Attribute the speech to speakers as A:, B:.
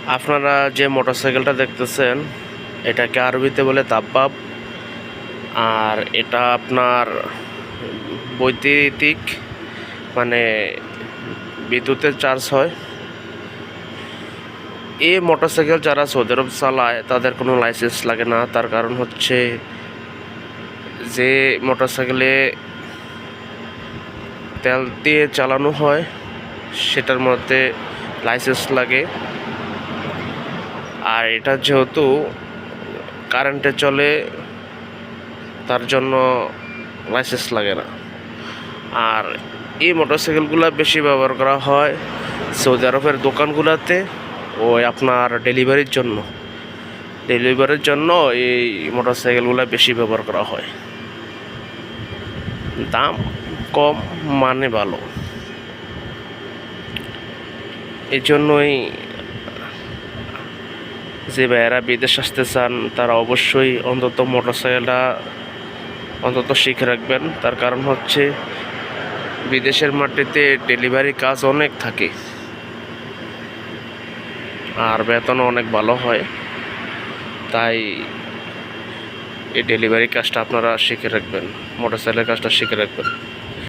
A: আপনারা যে মোটরসাইকেলটা দেখতেছেন এটাকে আরবিতে বলে দাব্বাব। আর এটা আপনার বৈদ্যুতিক মানে বিদ্যুতের চার্জ হয়। এই মোটরসাইকেল যারা সৌদি আরব চালায় তাদের কোনো লাইসেন্স লাগে না। তার কারণ হচ্ছে যে মোটরসাইকেলে তেল দিয়ে চালানো হয় সেটার মধ্যে লাইসেন্স লাগে। আর এটা যেহেতু কারেন্টে চলে তার জন্য লাইসেন্স লাগে না। আর এই মোটরসাইকেলগুলো বেশি ব্যবহার করা হয় সৌদি আরবের দোকানগুলোতে ওই আপনার ডেলিভারির জন্য এই মোটরসাইকেলগুলো বেশি ব্যবহার করা হয়। দাম কম, মানে ভালো। এই জন্যই যে ভাইয়েরা বিদেশ আসতে চান তারা অবশ্যই অন্তত মোটরসাইকেলটা অন্তত শিখে রাখবেন। তার কারণ হচ্ছে বিদেশের মাটিতে ডেলিভারি কাজ অনেক থাকে আর বেতনও অনেক ভালো হয়। তাই এই ডেলিভারি কাজটা আপনারা শিখে রাখবেন, মোটরসাইকেলের কাজটা শিখে রাখবেন।